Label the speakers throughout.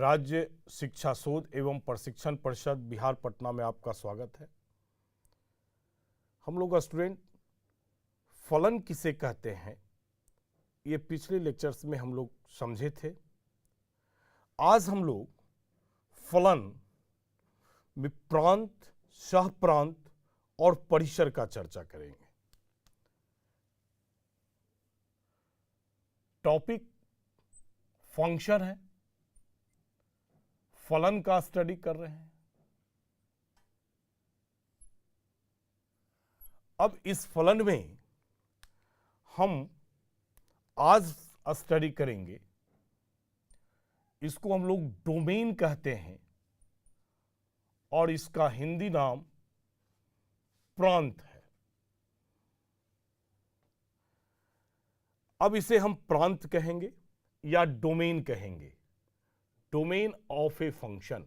Speaker 1: राज्य शिक्षा शोध एवं प्रशिक्षण परिषद बिहार पटना में आपका स्वागत है। हम लोग स्टूडेंट फलन किसे कहते हैं ये पिछले लेक्चर्स में हम लोग समझे थे। आज हम लोग फलन में प्रांत, सह प्रांत और परिसर का चर्चा करेंगे। टॉपिक फंक्शन है, फलन का स्टडी कर रहे हैं। अब इस फलन में हम आज स्टडी करेंगे, इसको हम लोग डोमेन कहते हैं और इसका हिंदी नाम प्रांत है। अब इसे हम प्रांत कहेंगे या डोमेन कहेंगे, डोमेन ऑफ ए फंक्शन।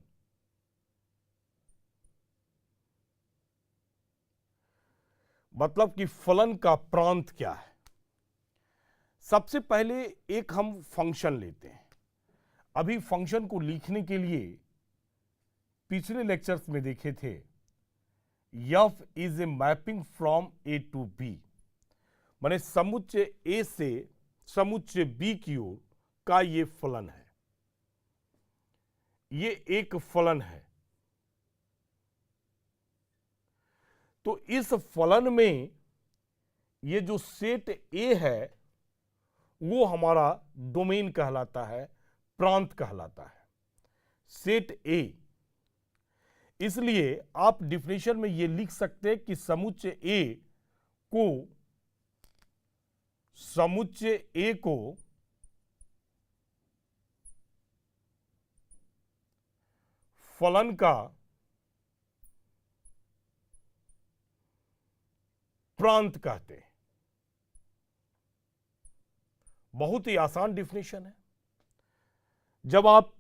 Speaker 1: मतलब कि फलन का प्रांत क्या है। सबसे पहले एक हम फंक्शन लेते हैं। अभी फंक्शन को लिखने के लिए पिछले लेक्चर्स में देखे थे, F is a mapping from A to B, माने समुच्चय ए से समुच्चय बी की ओर का ये फलन है। ये एक फलन है। तो इस फलन में ये जो सेट ए है वो हमारा डोमेन कहलाता है, प्रांत कहलाता है, सेट ए। इसलिए आप डिफिनेशन में ये लिख सकते हैं कि समुच्चय ए को फलन का प्रांत कहते हैं। बहुत ही आसान डिफिनेशन है। जब आप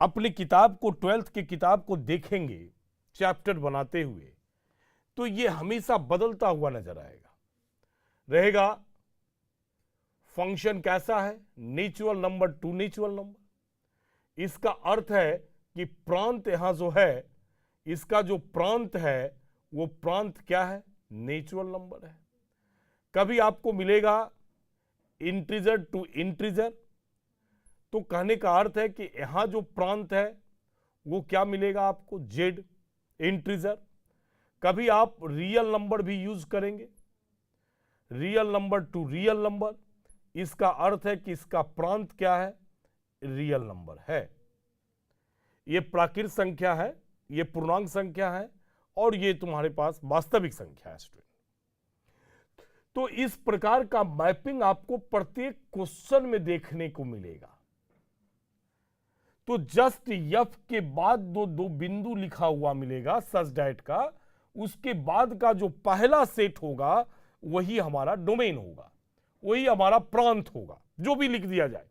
Speaker 1: अपनी किताब को, 12th की किताब को देखेंगे चैप्टर बनाते हुए, तो ये हमेशा बदलता हुआ नजर आएगा। रहेगा फंक्शन कैसा है, natural number two natural number. इसका अर्थ है कि प्रांत यहां जो है, इसका जो प्रांत है वो प्रांत क्या है, नेचुरल नंबर है। कभी आपको मिलेगा इंटीजर टू इंटीजर, तो कहने का अर्थ है कि यहां जो प्रांत है वो क्या मिलेगा आपको, जेड इंटीजर। कभी आप रियल नंबर भी यूज करेंगे, real number two real number, इसका अर्थ है कि इसका प्रांत क्या है, रियल नंबर है। ये प्राकृत संख्या है, ये पूर्णांक संख्या है और ये तुम्हारे पास वास्तविक संख्या है स्टूडेंट। तो इस प्रकार का मैपिंग आपको प्रत्येक क्वेश्चन में देखने को मिलेगा। तो जस्ट एफ के बाद दो बिंदु लिखा हुआ मिलेगा सच डैट का, उसके बाद का जो पहला सेट होगा वही हमारा डोमेन होगा, वही हमारा प्रांत होगा, जो भी लिख दिया जाए।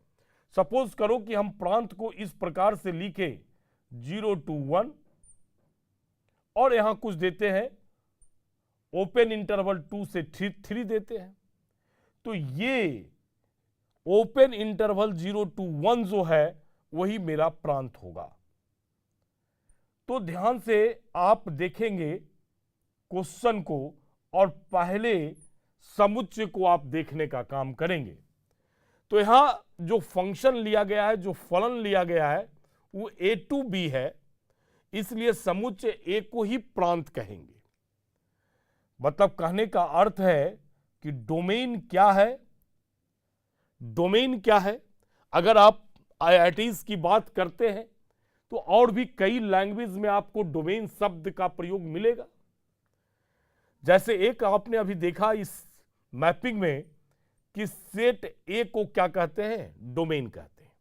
Speaker 1: सपोज करो कि हम प्रांत को इस प्रकार से लिखे 0 to 1 और यहां कुछ देते हैं ओपन इंटरवल 2 से 3 देते हैं। तो ये ओपन इंटरवल 0 to 1 जो है वही मेरा प्रांत होगा। तो ध्यान से आप देखेंगे क्वेश्चन को और पहले समुच्चय को आप देखने का काम करेंगे। तो यहां जो फंक्शन लिया गया है, जो फलन लिया गया है वो ए टू बी है, इसलिए समुच्चय ए को ही प्रांत कहेंगे। मतलब कहने का अर्थ है कि डोमेन क्या है, डोमेन क्या है। अगर आप IITs की बात करते हैं तो और भी कई लैंग्वेज में आपको डोमेन शब्द का प्रयोग मिलेगा। जैसे एक आपने अभी देखा इस मैपिंग में कि सेट ए को क्या कहते हैं, डोमेन कहते हैं।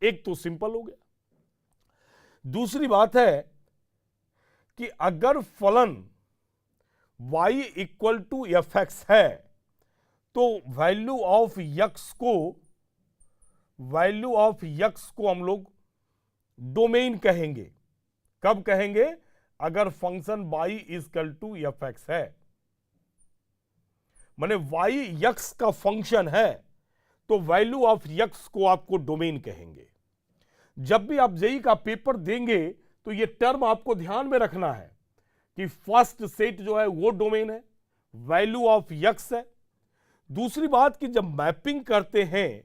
Speaker 1: एक तो सिंपल हो गया। दूसरी बात है कि अगर फलन y equal to F X है तो वैल्यू ऑफ यक्स को हम लोग डोमेन कहेंगे। कब कहेंगे, अगर function y equal to F X है, माने y यक्स का फंक्शन है तो वैल्यू ऑफ यक्स को आपको डोमेन कहेंगे। जब भी आप जेई का पेपर देंगे तो ये टर्म आपको ध्यान में रखना है कि फर्स्ट सेट जो है वो डोमेन है, वैल्यू ऑफ यक्स है। दूसरी बात कि जब मैपिंग करते हैं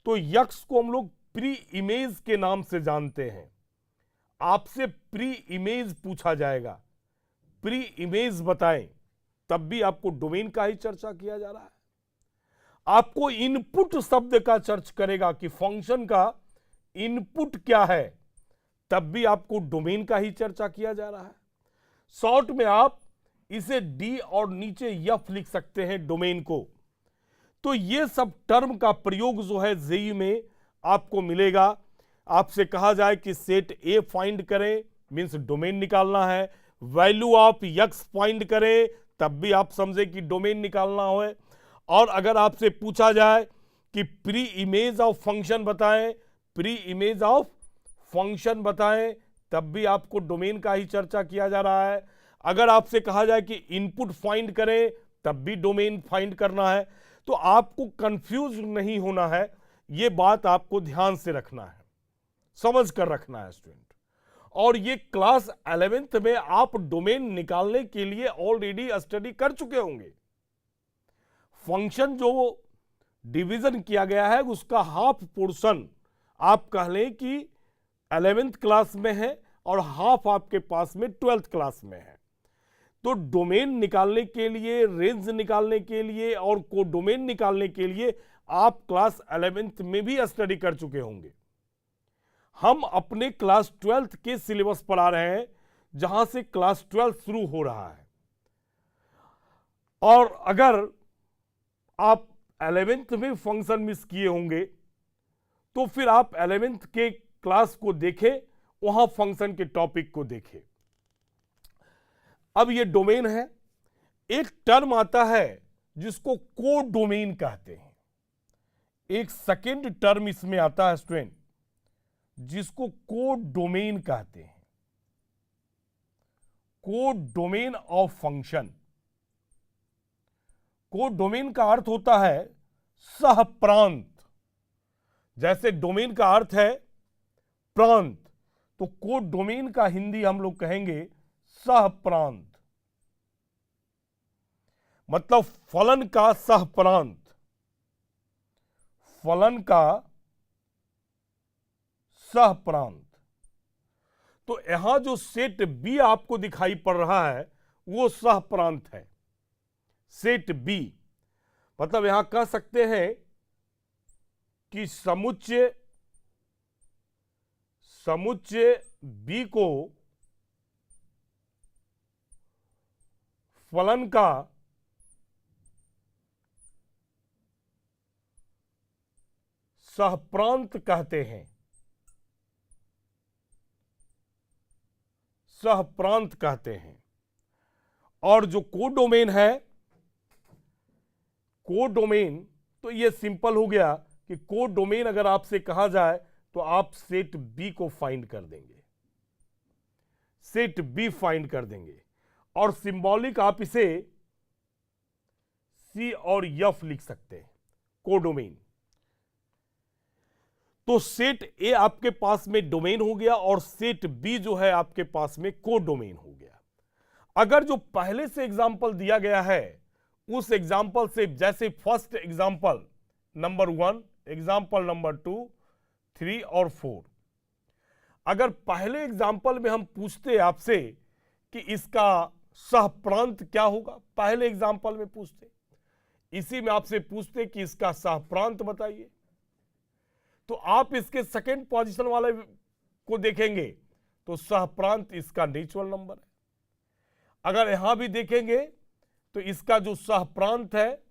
Speaker 1: तो यक्स को हम लोग प्री इमेज के नाम से जानते हैं। आपसे प्री इमेज पूछा जाएगा, प्री इमेज बताएं, तब भी आपको डोमेन का ही चर्चा किया जा रहा है। आपको इनपुट शब्द का चर्च करेगा कि फंक्शन का इनपुट क्या है, तब भी आपको डोमेन का ही चर्चा किया जा रहा है। शॉर्ट में आप इसे डी और नीचे एफ लिख सकते हैं डोमेन को। तो ये सब टर्म का प्रयोग जो है जेई में आपको मिलेगा। आपसे कहा जाए कि सेट ए फाइंड करें, मींस डोमेन निकालना है, वैल्यू ऑफ यक्स फाइंड करें, तब भी आप समझे कि डोमेन निकालना हो। और अगर आपसे पूछा जाए कि प्री इमेज ऑफ फंक्शन बताएं, प्री इमेज ऑफ फंक्शन बताएं, तब भी आपको डोमेन का ही चर्चा किया जा रहा है। अगर आपसे कहा जाए कि इनपुट फाइंड करें, तब भी डोमेन फाइंड करना है। तो आपको कंफ्यूज नहीं होना है, ये बात आपको ध्यान से रखना है, समझ कर रखना है स्टूडेंट। और ये क्लास 11th में आप डोमेन निकालने के लिए ऑलरेडी स्टडी कर चुके होंगे। फंक्शन जो डिवीजन किया गया है उसका हाफ पोर्शन आप कह लें कि 11th क्लास में है और हाफ आपके पास में 12th क्लास में है। तो डोमेन निकालने के लिए, रेंज निकालने के लिए और कोडोमेन निकालने के लिए आप क्लास 11th में भी स्टडी कर चुके होंगे। हम अपने क्लास 12th के सिलेबस पर आ रहे हैं, जहां से क्लास 12 शुरू हो रहा है। और अगर आप 11th में फंक्शन मिस किए होंगे तो फिर आप 11th के क्लास को देखें, वहां फंक्शन के टॉपिक को देखें। अब ये डोमेन है। एक टर्म आता है जिसको कोडोमेन कहते हैं। एक सेकेंड टर्म इसमें आता है स्टूडेंट, जिसको कोडोमेन कहते हैं। Codomain of function. कोडोमेन का अर्थ होता है सह प्रांत। जैसे डोमेन का अर्थ है प्रांत, तो कोडोमेन का हिंदी हम लोग कहेंगे सह प्रांत, मतलब फलन का सह प्रांत, फलन का सह प्रांत। तो यहां जो सेट बी आपको दिखाई पड़ रहा है वो सह प्रांत है, सेट बी। मतलब यहां कह सकते हैं कि समुच्चय बी को फलन का सहप्रांत कहते हैं, सहप्रांत कहते हैं। और जो कोडोमेन है, कोडोमेन, तो ये सिंपल हो गया कि कोडोमेन अगर आपसे कहा जाए तो आप सेट बी को फाइंड कर देंगे, सेट बी फाइंड कर देंगे। और सिंबॉलिक आप इसे सी और एफ लिख सकते हैं, कोडोमेन। तो सेट ए आपके पास में डोमेन हो गया और सेट बी जो है आपके पास में कोडोमेन हो गया। अगर जो पहले से एग्जांपल दिया गया है उस एग्जांपल से, जैसे first example number 1, example number 2, 3 और 4, अगर पहले एग्जांपल में हम पूछते आपसे कि इसका सहप्रांत क्या होगा, पहले एग्जांपल में पूछते, इसी में आपसे पूछते कि इसका सहप्रांत बताइए, तो आप इसके सेकंड पोजीशन वाले को देखेंगे तो सहप्रांत इसका नेचुरल नंबर है। अगर यहां भी देखेंगे तो इसका जो सहप्रांत है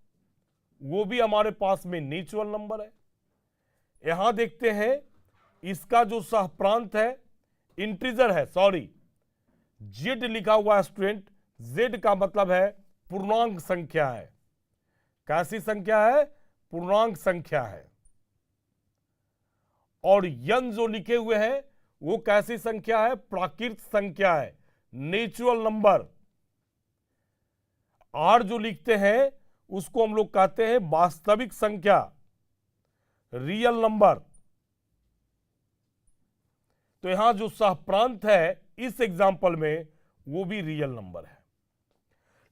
Speaker 1: वो भी हमारे पास में नेचुरल नंबर है। यहां देखते हैं इसका जो सहप्रांत है इंटीजर है, सॉरी जेड लिखा हुआ है स्टूडेंट। जेड का मतलब है पूर्णांक संख्या है। कैसी संख्या है? पूर्णांक संख्या है। और यन जो लिखे हुए हैं वो कैसी संख्या है? प्राकृत संख्या है, नेचुरल नंबर। आर जो लिखते हैं उसको हम लोग कहते हैं वास्तविक संख्या, रियल नंबर। तो यहां जो सहप्रांत है इस एग्जाम्पल में वो भी रियल नंबर है।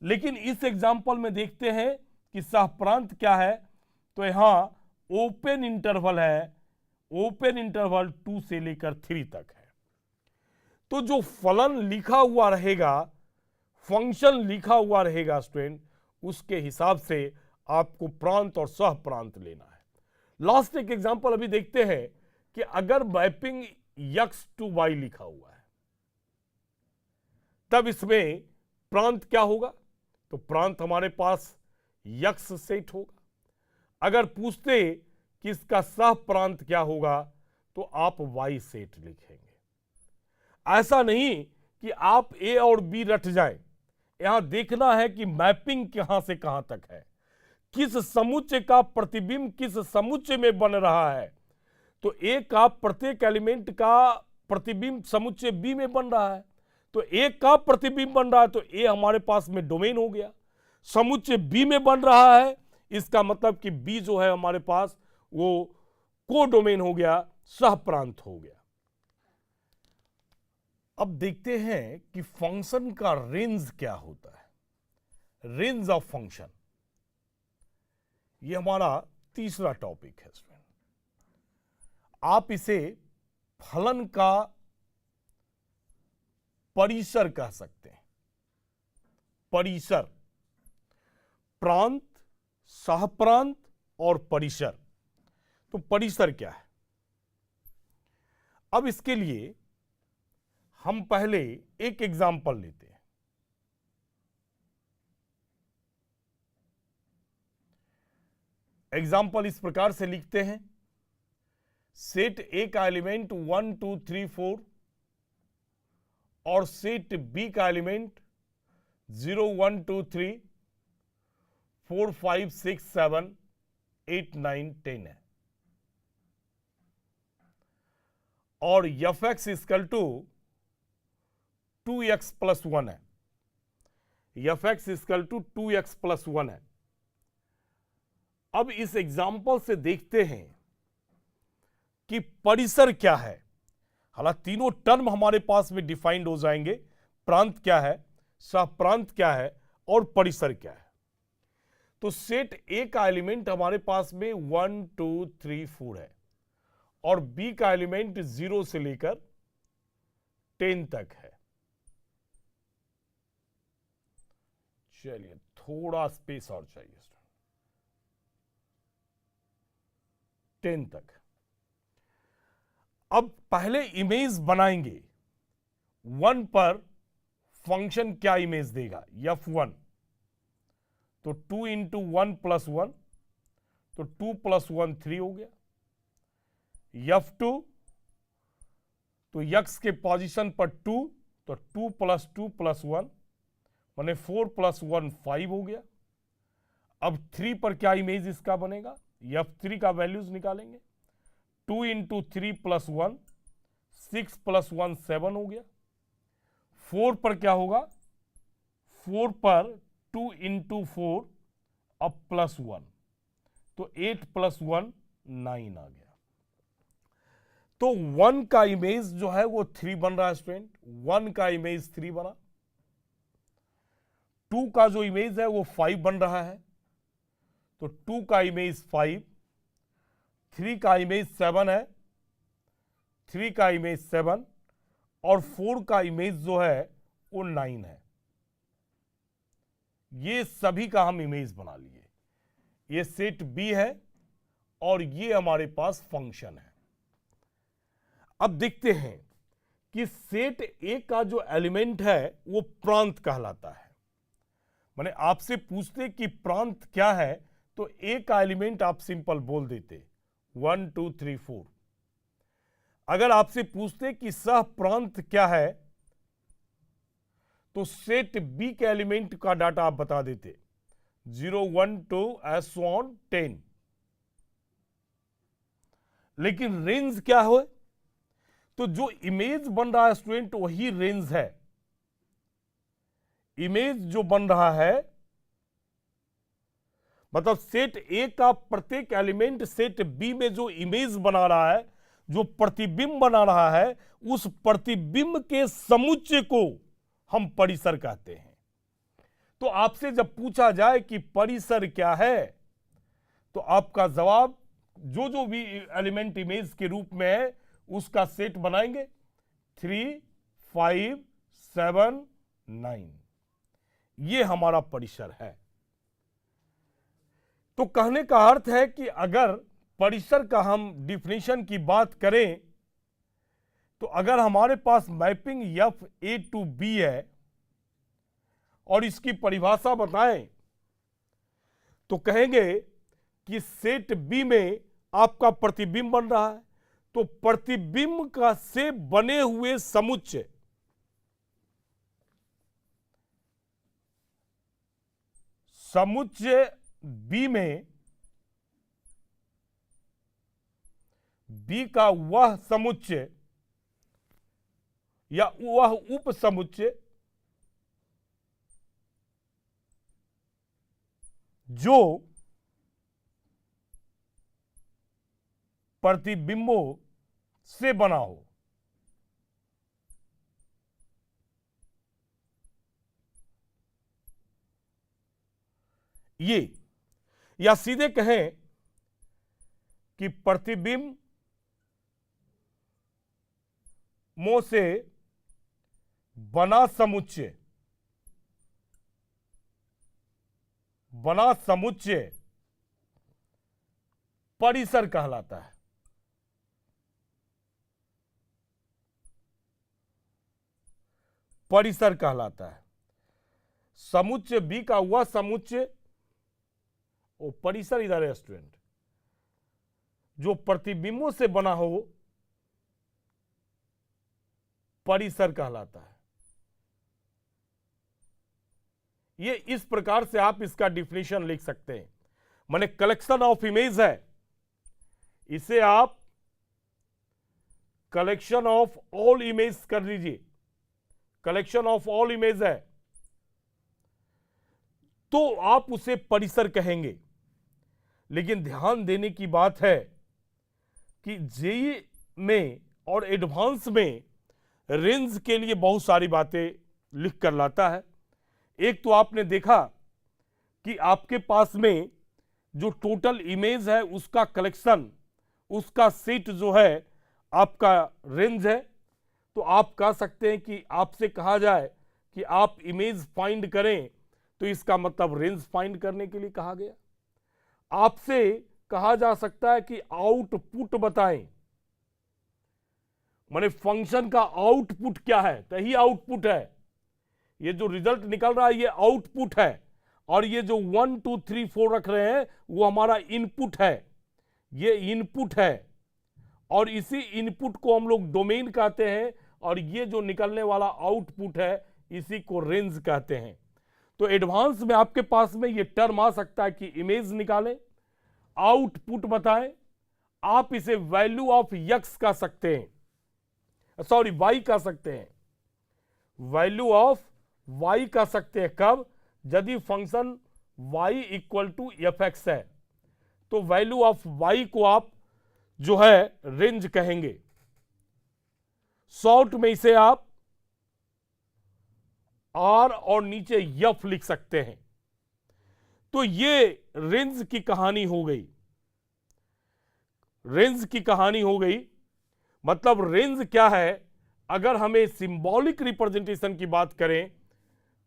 Speaker 1: लेकिन इस एग्जाम्पल में देखते हैं कि सहप्रांत क्या है, तो यहां ओपन इंटरवल है, ओपन इंटरवल 2 से लेकर 3 तक है। तो जो फलन लिखा हुआ रहेगा, फंक्शन लिखा हुआ रहेगा स्टूडेंट, उसके हिसाब से आपको प्रांत और सहप्रांत लेना है। लास्ट एक एग्जांपल अभी देखते हैं कि अगर मैपिंग x to y लिखा हुआ है तब इसमें प्रांत क्या होगा, तो प्रांत हमारे पास x सेट होगा। अगर पूछते कि इसका सहप्रांत क्या होगा तो आप y सेट लिखेंगे। ऐसा नहीं कि आप a और b रट जाएं, यहां देखना है कि मैपिंग कहां से कहां तक है, किस समुच्चय का प्रतिबिंब किस समुच्चय में बन रहा है। तो a का प्रत्येक एलिमेंट का प्रतिबिंब समुच्चय b में बन रहा है, तो a का प्रतिबिंब बन रहा है, तो a हमारे पास में डोमेन हो गया। समुच्चय b में बन रहा है, इसका मतलब कि b जो है हमारे पास वो को डोमेन हो गया, सहप्रांत हो गया। अब देखते हैं कि फंक्शन का रेंज क्या होता है, रेंज ऑफ फंक्शन। ये हमारा तीसरा टॉपिक है स्टूडेंट। आप इसे फलन का परिसर कह सकते हैं। परिसर, प्रांत, सहप्रांत और परिसर। तो परिसर क्या है, अब इसके लिए हम पहले एक एग्जाम्पल लेते हैं। एग्जाम्पल इस प्रकार से लिखते हैं, सेट ए का एलिमेंट 1 2 3 4 और सेट बी का एलिमेंट 0 1 2 3 4 5 6 7 8 9 10 है, और F X equal to 2x plus 1 है। F X equal to 2x plus 1 है। अब इस एग्जाम्पल से देखते हैं कि परिसर क्या है। हालांकि तीनों टर्म हमारे पास में डिफाइंड हो जाएंगे, प्रांत क्या है, सहप्रांत क्या है और परिसर क्या है। तो सेट ए का एलिमेंट हमारे पास में 1 2 3 4 है और बी का एलिमेंट 0 से लेकर 10 तक है। चलिए थोड़ा स्पेस और चाहिए, 10 तक। अब पहले इमेज बनाएंगे, 1 पर फंक्शन क्या इमेज देगा, f1, तो 2 इंटू 1 प्लस 1, तो 2 प्लस 1 3 हो गया। f2 तो x के पोजीशन पर 2, तो 2 प्लस 2 प्लस 1 माने 4 प्लस 1 5 हो गया। अब 3 पर क्या इमेज इसका बनेगा, f3 का वैल्यूज निकालेंगे। 2 इंटू 3 प्लस 1 6 प्लस 1 7 हो गया। 4 पर क्या होगा, 4 पर 2 इंटू 4 अब प्लस 1, तो 8 प्लस 1 9 आ गया। तो 1 का इमेज जो है वो 3 बन रहा है स्टूडेंट, 1 का इमेज 3 बना। 2 का जो इमेज है वो 5 बन रहा है, तो 2 का इमेज 5, 3 का इमेज 7 है, 3 का इमेज 7 और 4 का इमेज जो है वो 9 है। ये सभी का हम इमेज बना लिए। ये सेट बी है और ये हमारे पास फंक्शन है। अब देखते हैं कि सेट ए का जो एलिमेंट है वो प्रांत कहलाता है। माने आपसे पूछते कि प्रांत क्या है, तो ए का एलिमेंट आप सिंपल बोल देते 1 2 3 4। अगर आपसे पूछते कि सहप्रांत क्या है, तो सेट बी के एलिमेंट का डाटा आप बता देते 0 1 2 एस ऑन 10। लेकिन रेंज क्या हो, तो जो इमेज बन रहा है स्टूडेंट वही रेंज है। इमेज जो बन रहा है मतलब सेट ए का प्रत्येक एलिमेंट सेट बी में जो इमेज बना रहा है जो प्रतिबिंब बना रहा है, उस प्रतिबिंब के समुच्चय को हम परिसर कहते हैं। तो आपसे जब पूछा जाए कि परिसर क्या है, तो आपका जवाब जो जो भी एलिमेंट इमेज के रूप में है उसका सेट बनाएंगे, 3, 5, 7, 9, ये हमारा परिसर है। तो कहने का अर्थ है कि अगर परिसर का हम डिफिनेशन की बात करें, तो अगर हमारे पास mapping f A to B है और इसकी परिभाषा बताएं, तो कहेंगे कि सेट बी में आपका प्रतिबिंब बन रहा है, तो प्रतिबिंब का से बने हुए समुच्चय बी में बी का वह समुच्चय या वह उप समुच्चय जो प्रतिबिंबों से बना हो, ये, या सीधे कहें कि प्रतिबिंब मों से बना समुच्चय परिसर कहलाता है। परिसर कहलाता है। समुच्चय बी का वह समुच्चय, वो परिसर इधर है स्टूडेंट, जो प्रतिबिंबों से बना हो, परिसर कहलाता है। ये इस प्रकार से आप इसका डिफिनेशन लिख सकते हैं। माने कलेक्शन ऑफ इमेज है, इसे आप कलेक्शन ऑफ ऑल इमेज कर दीजिए, कलेक्शन ऑफ ऑल इमेज है, तो आप उसे परिसर कहेंगे। लेकिन ध्यान देने की बात है कि जेईई में और एडवांस में रेंज के लिए बहुत सारी बातें लिख कर लाता है। एक तो आपने देखा कि आपके पास में जो टोटल इमेज है उसका कलेक्शन, उसका सेट जो है आपका रेंज है। तो आप कह सकते हैं कि आपसे कहा जाए कि आप इमेज फाइंड करें, तो इसका मतलब रेंज फाइंड करने के लिए कहा गया। आपसे कहा जा सकता है कि आउटपुट बताएं, माने फंक्शन का आउटपुट क्या है, तो यही आउटपुट है। ये जो रिजल्ट निकल रहा है ये आउटपुट है, और ये जो 1 2 3 4 रख रहे हैं वो हमारा इनपुट है, ये इनपुट है। और इसी इनपुट को हम लोग डोमेन कहते हैं, और ये जो निकलने वाला आउटपुट है इसी को रेंज कहते हैं। तो एडवांस में आपके पास में ये टर्म आ सकता है कि इमेज निकालें, आउटपुट बताएं, आप इसे वैल्यू ऑफ एक्स कह सकते हैं, सॉरी वाई कह सकते हैं, वैल्यू ऑफ वाई कह सकते हैं। कब? यदि function Y equal to F X है, तो वैल्यू ऑफ वाई को आप जो है रेंज कहेंगे। शॉर्ट में इसे आप आर और नीचे एफ लिख सकते हैं। तो ये रेंज की कहानी हो गई, रेंज की कहानी हो गई। मतलब रेंज क्या है, अगर हमें सिंबॉलिक रिप्रेजेंटेशन की बात करें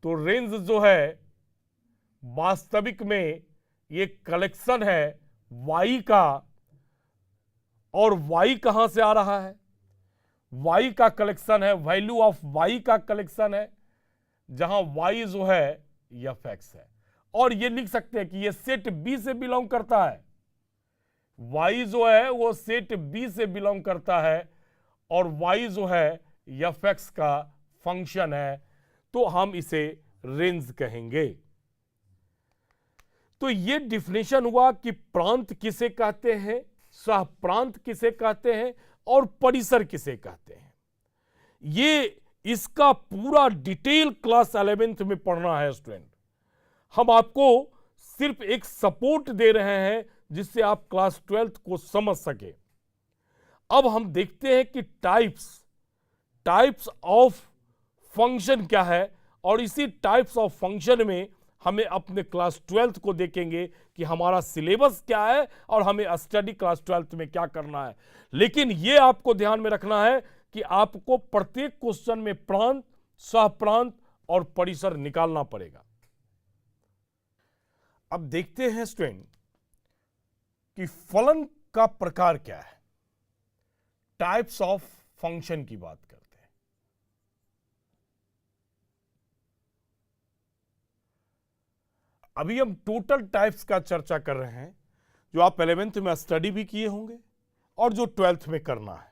Speaker 1: तो रेंज जो है वास्तविक में ये कलेक्शन है वाई का, और वाई कहां से आ रहा है, वाई का कलेक्शन है, वैल्यू ऑफ वाई का कलेक्शन है, जहां वाई जो है एफ एक्स है। और ये लिख सकते हैं कि ये सेट बी से बिलोंग करता है, वाई जो है वो सेट बी से बिलोंग करता है, और वाई जो है एफ एक्स का फंक्शन है, तो हम इसे रेंज कहेंगे। तो ये डिफिनेशन हुआ कि प्रांत किसे कहते हैं, सह प्रांत किसे कहते हैं, और परिसर किसे कहते हैं। ये इसका पूरा डिटेल क्लास 11th में पढ़ना है स्टूडेंट। हम आपको सिर्फ एक सपोर्ट दे रहे हैं जिससे आप क्लास 12th को समझ सके। अब हम देखते हैं कि टाइप्स ऑफ फंक्शन क्या है, और इसी टाइप्स ऑफ फंक्शन में हमें अपने क्लास 12th को देखेंगे कि हमारा सिलेबस क्या है और हमें स्टडी क्लास 12th में क्या करना है। लेकिन यह आपको ध्यान में रखना है कि आपको प्रत्येक क्वेश्चन में प्रांत, सहप्रांत और परिसर निकालना पड़ेगा। अब देखते हैं स्टूडेंट कि फलन का प्रकार क्या है। टाइप्स ऑफ फंक्शन की बात करते हैं। अभी हम टोटल टाइप्स का चर्चा कर रहे हैं, जो आप 11th में स्टडी भी किए होंगे और जो 12th में करना है।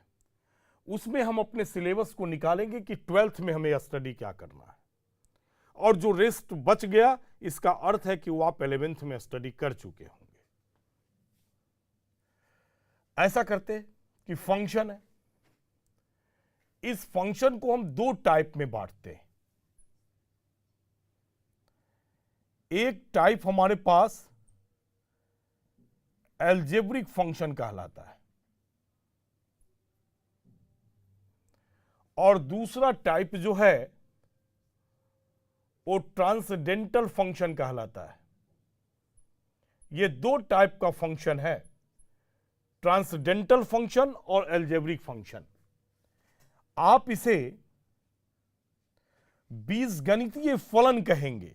Speaker 1: उसमें हम अपने सिलेबस को निकालेंगे कि 12th में हमें स्टडी क्या करना है, और जो रेस्ट बच गया इसका अर्थ है कि वो आप 11th में स्टडी कर चुके होंगे। ऐसा करते हैं कि फंक्शन है, इस फंक्शन को हम दो टाइप में बांटते हैं। एक टाइप हमारे पास एल्जेब्रिक फंक्शन कहलाता है, और दूसरा टाइप जो है वो ट्रांसडेंटल फंक्शन कहलाता है। ये दो टाइप का फंक्शन है, ट्रांसडेंटल फंक्शन और एल्जेब्रिक फंक्शन। आप इसे बीजगणितीय फलन कहेंगे,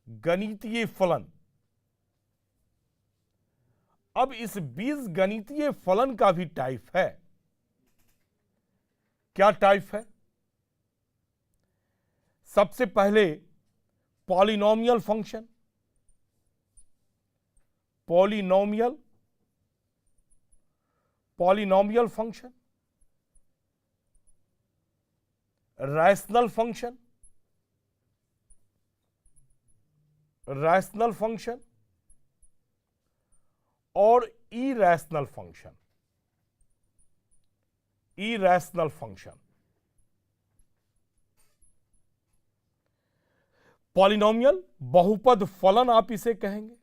Speaker 1: बीजगणितीय फलन। अब इस बीजगणितीय फलन का भी टाइप है। क्या टाइप है? सबसे पहले polynomial function, polynomial function, rational function और इरैशनल फंक्शन। पॉलिनोमियल बहुपद फलन आप इसे कहेंगे,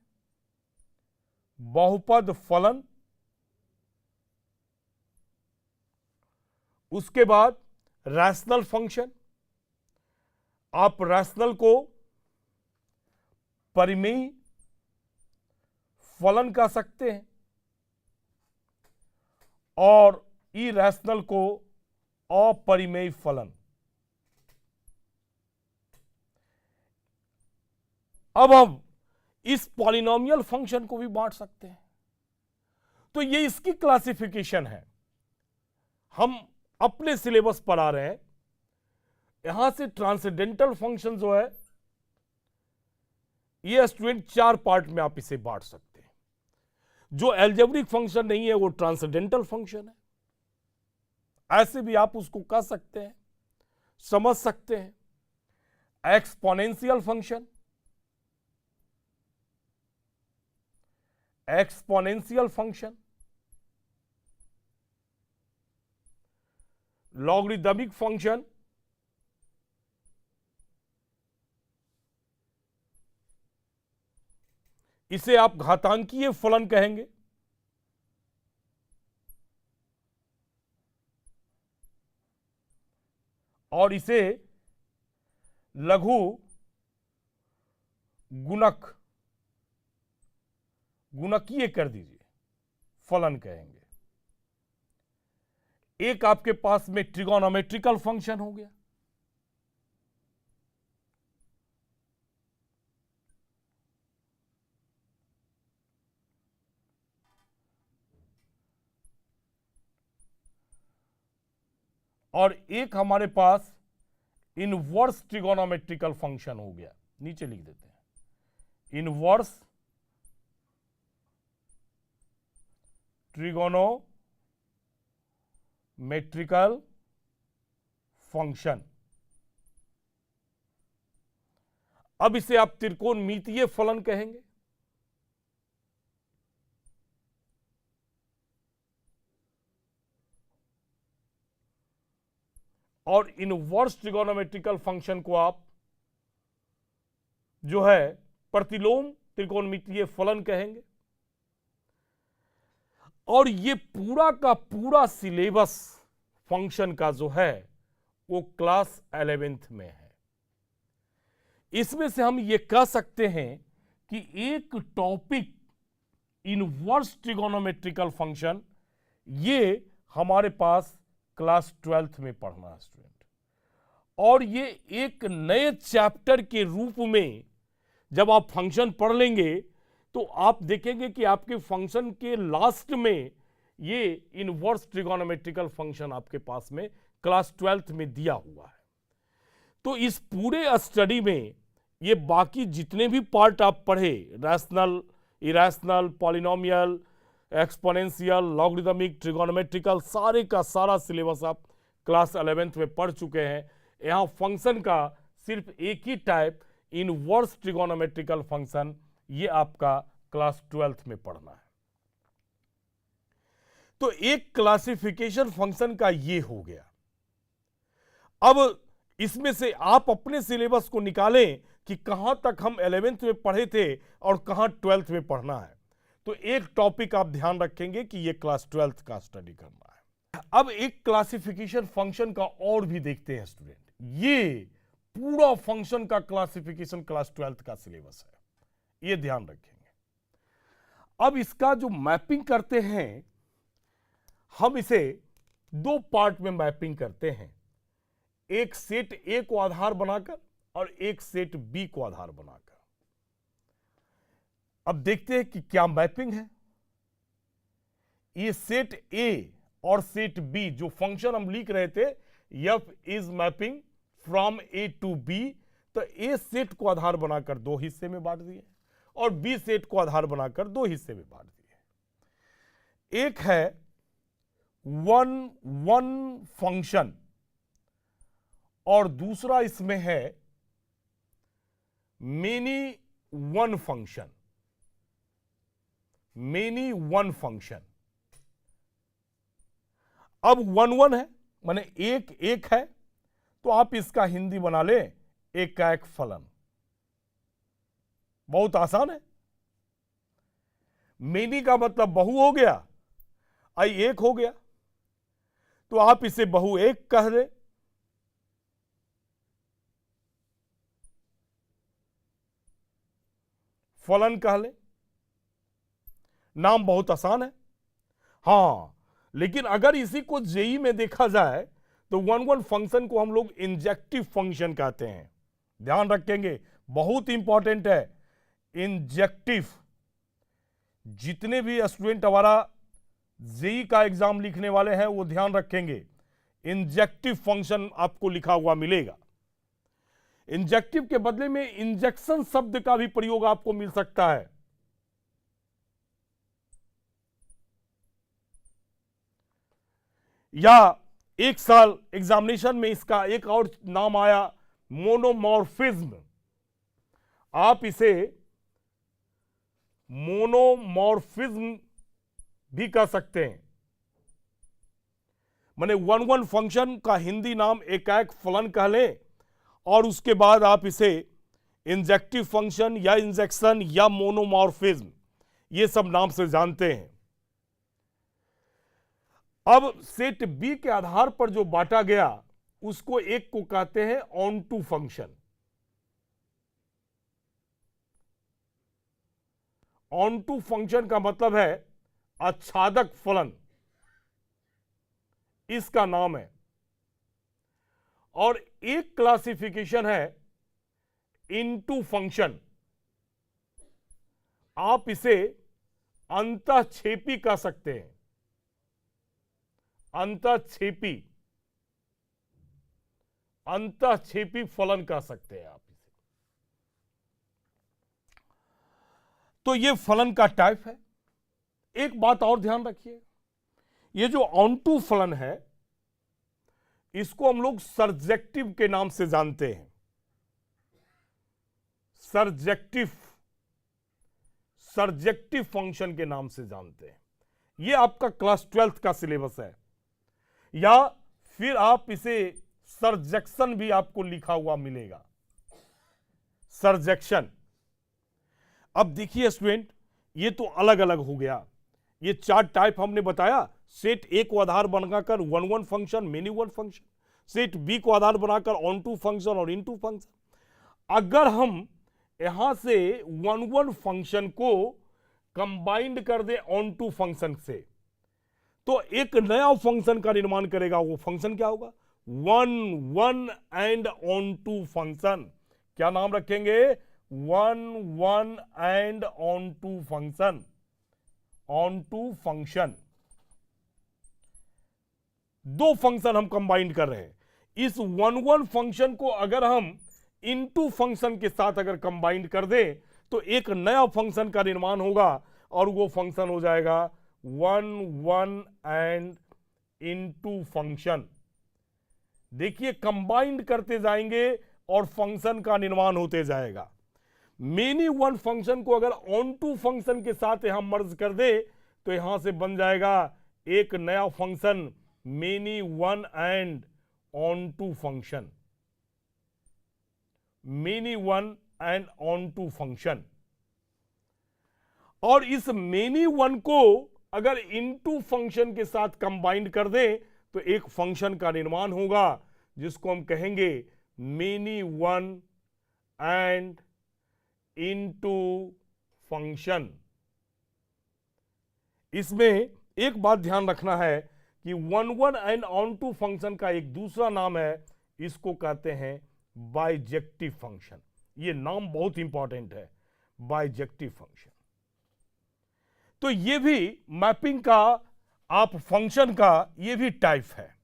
Speaker 1: बहुपद फलन। उसके बाद रैशनल फंक्शन, आप रैशनल को परिमेय फलन कह सकते हैं, और इरैशनल को अपरिमेय फलन। अब हम इस पॉलिनोमियल फंक्शन को भी बांट सकते हैं। तो ये इसकी क्लासिफिकेशन है। हम अपने सिलेबस पर आ रहे हैं। यहां से ट्रांसडेंटल फंक्शन जो है, ये स्टूडेंट 4 पार्ट में आप इसे बांट सकते हैं। जो एल्जेब्रिक फंक्शन नहीं है वो ट्रांसडेंटल फंक्शन है, ऐसे भी आप उसको कह सकते हैं, समझ सकते हैं। एक्सपोनेंशियल फंक्शन, लॉगरिदमिक फंक्शन, इसे आप घातांकीय फलन कहेंगे, और इसे लघु गुणकीय कर दीजिए, फलन कहेंगे। एक आपके पास में ट्रिगोनोमेट्रिकल फंक्शन हो गया, और एक हमारे पास इनवर्स ट्रिगोनोमेट्रिकल फंक्शन हो गया। नीचे लिख देते हैं, इनवर्स ट्रिगोनोमेट्रिकल फंक्शन। अब इसे आप त्रिकोणमितीय फलन कहेंगे, और इनवर्स ट्रिगोनोमेट्रिकल फंक्शन को आप जो है प्रतिलोम त्रिकोणमितीय फलन कहेंगे। और ये पूरा का पूरा सिलेबस फंक्शन का जो है वो क्लास 11th में है। इसमें से हम ये कह सकते हैं कि एक टॉपिक इनवर्स ट्रिगोनोमेट्रिकल फंक्शन ये हमारे पास क्लास 12th में पढ़ना है स्टूडेंट, और ये एक नए चैप्टर के रूप में जब आप फंक्शन पढ़ लेंगे तो आप देखेंगे कि आपके फंक्शन के लास्ट में ये इनवर्स ट्रिगोनोमेट्रिकल फंक्शन आपके पास में क्लास 12th में दिया हुआ है। तो इस पूरे स्टडी में ये बाकी जितने भी पार्ट आप पढ़े, rational, irrational, polynomial, exponential, logarithmic, trigonometrical, सारे का सारा सिलेबस आप क्लास 11th में पढ़ चुके हैं। यहाँ फंक्शन का सिर्फ एक ही टाइप इनवर्स ट्रिगोनोमेट्रिकल फंक्शन, ये आपका क्लास 12th में पढ़ना है। तो एक क्लासिफिकेशन फंक्शन का ये हो गया। अब इसमें से आप अपने सिलेबस को निकालें कि कहां तक हम 11th में पढ़े थे और कहां 12th में पढ़ना है। तो एक टॉपिक आप ध्यान रखेंगे कि ये क्लास 12th का स्टडी करना है। अब एक क्लासिफिकेशन फंक्शन का और भी देखते हैं स्टूडेंट। ये पूरा फंक्शन का क्लासिफिकेशन क्लास 12th का सिलेबस है, ये ध्यान रखेंगे। अब इसका जो मैपिंग करते हैं, हम इसे दो पार्ट में मैपिंग करते हैं, एक सेट ए को आधार बनाकर और एक सेट बी को आधार बनाकर। अब देखते हैं कि क्या मैपिंग है। ये सेट ए और सेट बी जो फंक्शन हम लिख रहे थे, F is mapping from A to B, तो ए सेट को आधार बनाकर दो हिस्से में बांट दिए और बी सेट को आधार बनाकर दो हिस्से में बांट दिए। एक है वन फंक्शन और दूसरा इसमें है many one function. Many one function, अब वन है माने एक एक है, तो आप इसका हिंदी बना ले एकाएक फलन। बहुत आसान है। मेनी का मतलब बहु हो गया, आई एक हो गया, तो आप इसे बहु एक कह दे। फलन कह ले। नाम बहुत आसान है। हां, लेकिन अगर इसी को जेई में देखा जाए तो वन फंक्शन को हम लोग इंजेक्टिव फंक्शन कहते हैं। ध्यान रखेंगे, बहुत इंपॉर्टेंट है इंजेक्टिव। जितने भी स्टूडेंट हमारा जेई का एग्जाम लिखने वाले हैं वो ध्यान रखेंगे, इंजेक्टिव फंक्शन आपको लिखा हुआ मिलेगा। इंजेक्टिव के बदले में इंजेक्शन शब्द का भी प्रयोग आपको मिल सकता है। या एक साल एग्जामिनेशन में इसका एक और नाम आया मोनोमॉर्फिज्म। आप इसे मोनोमॉर्फिज्म भी कह सकते हैं। माने वन फंक्शन का हिंदी नाम एकाएक फलन कह लें और उसके बाद आप इसे इंजेक्टिव फंक्शन या इंजेक्शन या मोनोमॉर्फिज्म ये सब नाम से जानते हैं। अब सेट बी के आधार पर जो बांटा गया उसको एक को कहते हैं onto function. Onto function का मतलब है आच्छादक फलन, इसका नाम है। और एक क्लासिफिकेशन है इनटू फंक्शन। आप इसे अंतःक्षेपी कह सकते हैं। अंतःक्षेपी फलन कह सकते हैं आप इसे। तो ये फलन का टाइप है। एक बात और ध्यान रखिए, ये जो ऑनटू फलन है इसको हम लोग सर्जेक्टिव के नाम से जानते हैं। सर्जेक्टिव फंक्शन के नाम से जानते हैं। ये आपका क्लास 12th का सिलेबस है। या फिर आप इसे सर्जेक्शन भी आपको लिखा हुआ मिलेगा। सर्जेक्शन। अब देखिए स्टूडेंट, ये तो अलग अलग हो गया, ये 4 टाइप हमने बताया। सेट ए को आधार बनाकर one one function, many one function, set B को आधार बनाकर ऑन टू फंक्शन और इन टू फंक्शन। अगर हम यहां से वन वन फंक्शन को कंबाइंड कर दे ऑन टू फंक्शन से, तो एक नया फंक्शन का निर्माण करेगा। वो फंक्शन क्या होगा? One one and onto function. क्या नाम रखेंगे? One one and onto function. Onto function, 2 function हम कंबाइंड कर रहे हैं। इस वन वन फंक्शन को अगर हम इनटू फंक्शन के साथ अगर कंबाइंड कर दें तो एक नया फंक्शन का निर्माण होगा और वो फंक्शन हो जाएगा one one and into function. देखिए, कंबाइंड करते जाएंगे और फंक्शन का निर्माण होते जाएगा। मेनी वन फंक्शन को अगर ऑन टू फंक्शन के साथ यहां मर्ज कर दे तो यहां से बन जाएगा एक नया function many one and onto function. Many one and onto function. और इस मेनी वन को अगर इनटू फंक्शन के साथ कंबाइंड कर दें तो एक फंक्शन का निर्माण होगा जिसको हम कहेंगे many one and into function. इसमें एक बात ध्यान रखना है कि one one and onto function का एक दूसरा नाम है, इसको कहते हैं बाइजेक्टिव फंक्शन। ये नाम बहुत इंपॉर्टेंट है, बाइजेक्टिव फंक्शन। तो ये भी मैपिंग का, आप फंक्शन का ये भी टाइप है।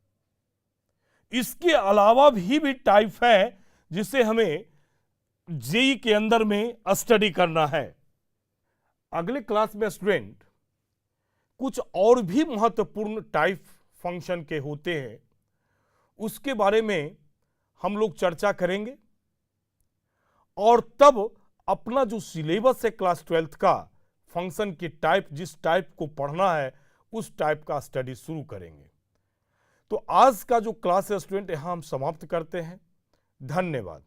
Speaker 1: इसके अलावा भी टाइप है जिसे हमें जेई के अंदर में स्टडी करना है। अगले क्लास में स्टूडेंट कुछ और भी महत्वपूर्ण टाइप फंक्शन के होते हैं, उसके बारे में हम लोग चर्चा करेंगे। और तब अपना जो सिलेबस है क्लास 12th का, फंक्शन के टाइप, जिस टाइप को पढ़ना है उस टाइप का स्टडी शुरू करेंगे। तो आज का जो क्लास है स्टूडेंट, यहां हम समाप्त करते हैं। धन्यवाद।